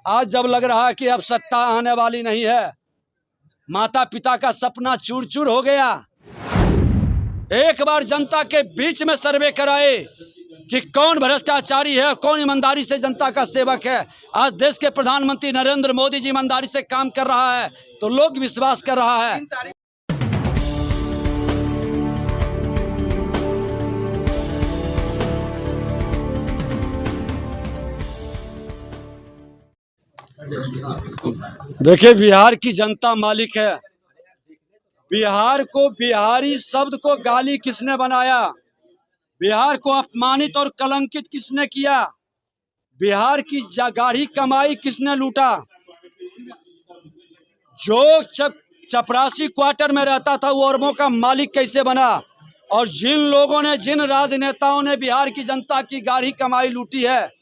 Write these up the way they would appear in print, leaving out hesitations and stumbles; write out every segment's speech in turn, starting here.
आज जब लग रहा है कि अब सत्ता आने वाली नहीं है, माता पिता का सपना चूर चूर हो गया। एक बार जनता के बीच में सर्वे कराए कि कौन भ्रष्टाचारी है और कौन ईमानदारी से जनता का सेवक है। आज देश के प्रधानमंत्री नरेंद्र मोदी जी ईमानदारी से काम कर रहा है तो लोग विश्वास कर रहा है। देखिए, बिहार की जनता मालिक है। बिहार को, बिहारी शब्द को गाली किसने बनाया? बिहार को अपमानित और कलंकित किसने किया? बिहार की गाढ़ी कमाई किसने लूटा? जो चपरासी क्वार्टर में रहता था वो अरबों का मालिक कैसे बना? और जिन लोगों ने, जिन राजनेताओं ने बिहार की जनता की गाढ़ी कमाई लूटी है,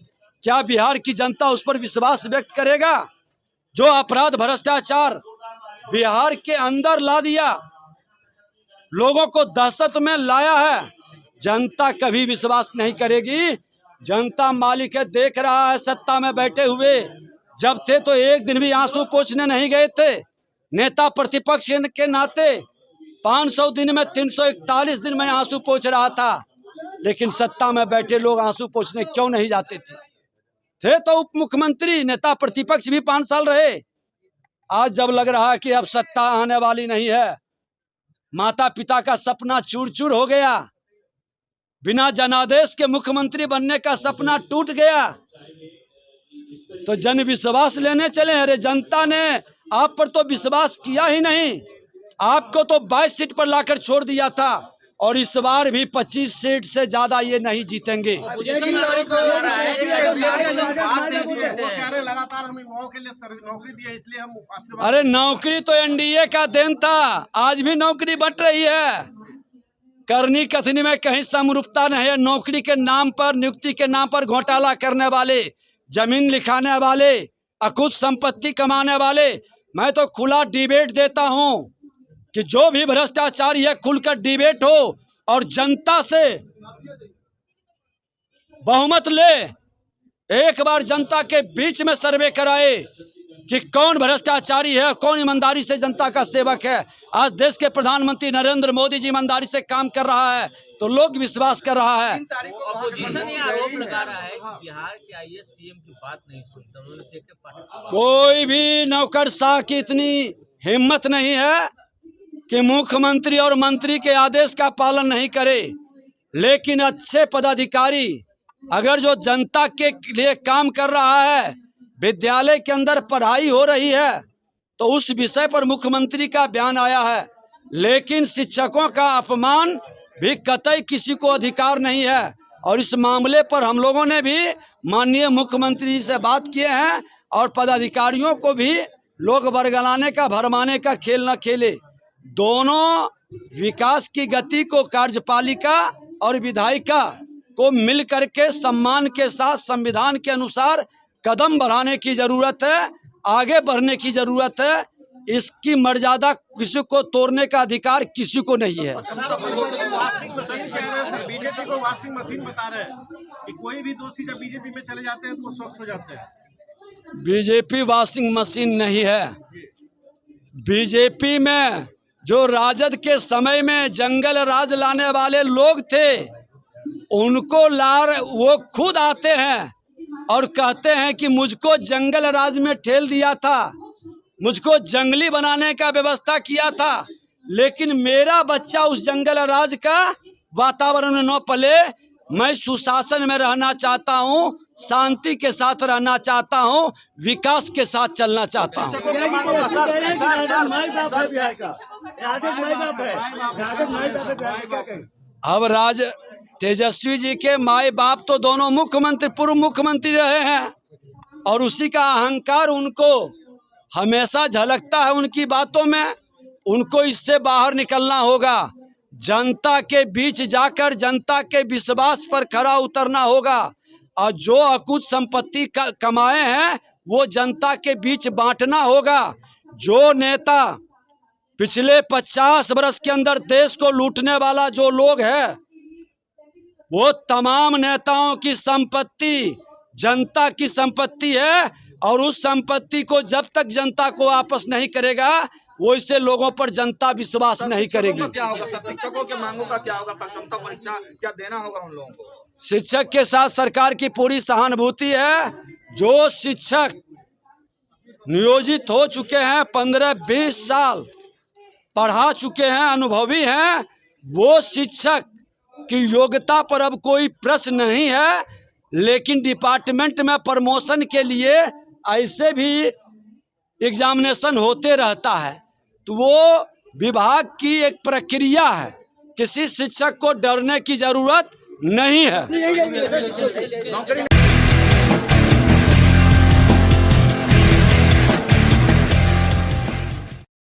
क्या बिहार की जनता उस पर विश्वास व्यक्त करेगा? जो अपराध, भ्रष्टाचार बिहार के अंदर ला दिया, लोगों को दहशत में लाया है, जनता कभी विश्वास नहीं करेगी। जनता मालिक है, देख रहा है। सत्ता में बैठे हुए जब थे तो एक दिन भी आंसू पोंछने नहीं गए थे। नेता प्रतिपक्ष के नाते 500 दिन में 341 दिन में आंसू पोंछ रहा था, लेकिन सत्ता में बैठे लोग आंसू पोंछने क्यों नहीं जाते थे तो उप मुख्यमंत्री, नेता प्रतिपक्ष भी 5 साल रहे। आज जब लग रहा है कि अब सत्ता आने वाली नहीं है, माता पिता का सपना चूर चूर हो गया, बिना जनादेश के मुख्यमंत्री बनने का सपना टूट गया, तो जन विश्वास लेने चले। अरे जनता ने आप पर तो विश्वास किया ही नहीं, आपको तो 22 सीट पर लाकर छोड़ दिया था, और इस बार भी 25 सीट से ज्यादा ये नहीं जीतेंगे। अरे नौकरी तो एनडीए का देन था, आज भी नौकरी बंट रही है। करनी कथनी में कहीं समरूपता नहीं है। नौकरी के नाम पर, नियुक्ति के नाम पर घोटाला करने वाले, जमीन लिखाने वाले, अकुत संपत्ति कमाने वाले, मैं तो खुला डिबेट देता हूं कि जो भी भ्रष्टाचारी है खुलकर डिबेट हो और जनता से बहुमत ले। एक बार जनता के बीच में सर्वे कराए कि कौन भ्रष्टाचारी है और कौन ईमानदारी से जनता का सेवक है। आज देश के प्रधानमंत्री नरेंद्र मोदी जी ईमानदारी से काम कर रहा है तो लोग विश्वास कर रहा है। अपोजिशन ये आरोप लगा रहा है कि बिहार के आईएएस सीएम की बात नहीं सुनते, उन्होंने कोई भी नौकरशाह की इतनी हिम्मत नहीं है कि मुख्यमंत्री और मंत्री के आदेश का पालन नहीं करे। लेकिन अच्छे पदाधिकारी अगर जो जनता के लिए काम कर रहा है, विद्यालय के अंदर पढ़ाई हो रही है, तो उस विषय पर मुख्यमंत्री का बयान आया है। लेकिन शिक्षकों का अपमान भी कतई किसी को अधिकार नहीं है, और इस मामले पर हम लोगों ने भी माननीय मुख्यमंत्री जी से बात किए हैं, और पदाधिकारियों को भी लोग बरगलाने का, भरमाने का खेल न खेले। दोनों विकास की गति को कार्यपालिका और विधायिका को मिल करके सम्मान के साथ संविधान के अनुसार कदम बढ़ाने की जरूरत है, आगे बढ़ने की जरूरत है। इसकी मर्यादा किसी को तोड़ने का अधिकार किसी को नहीं है। बीजेपी को वॉशिंग मशीन बता रहे हैं कि कोई भी दोषी जब बीजेपी में चले जाते हैं तो वो स्वच्छ हो जाते हैं। बीजेपी वॉशिंग मशीन नहीं है। बीजेपी में जो राजद के समय में जंगल राज लाने वाले लोग थे, उनको वो खुद आते हैं और कहते हैं कि मुझको जंगल राज में ठेल दिया था, मुझको जंगली बनाने का व्यवस्था किया था, लेकिन मेरा बच्चा उस जंगल राज का वातावरण में न पले। मैं सुशासन में रहना चाहता हूं, शांति के साथ रहना चाहता हूं, विकास के साथ चलना चाहता हूं। अब तेजस्वी जी के माए बाप तो दोनों मुख्यमंत्री, पूर्व मुख्यमंत्री रहे हैं, और उसी का अहंकार उनको हमेशा झलकता है उनकी बातों में। उनको इससे बाहर निकलना होगा, जनता के बीच जाकर जनता के विश्वास पर खरा उतरना होगा, और जो अकुत संपत्ति कमाए हैं वो जनता के बीच बांटना होगा। जो नेता पिछले 50 वर्ष के अंदर देश को लूटने वाला जो लोग है, वो तमाम नेताओं की संपत्ति जनता की संपत्ति है, और उस संपत्ति को जब तक जनता को वापस नहीं करेगा वैसे लोगों पर जनता विश्वास नहीं करेगी। क्या होगा शिक्षकों के मांगों का क्या होगा? सक्षमता परीक्षा क्या देना होगा उन लोगों को? शिक्षक के साथ सरकार की पूरी सहानुभूति है। जो शिक्षक नियोजित हो चुके हैं 15-20 साल पढ़ा चुके हैं, अनुभवी हैं, वो शिक्षक की योग्यता पर अब कोई प्रश्न नहीं है। लेकिन डिपार्टमेंट में प्रमोशन के लिए ऐसे भी एग्जामिनेशन होते रहता है, तो वो विभाग की एक प्रक्रिया है। किसी शिक्षक को डरने की जरूरत नहीं है।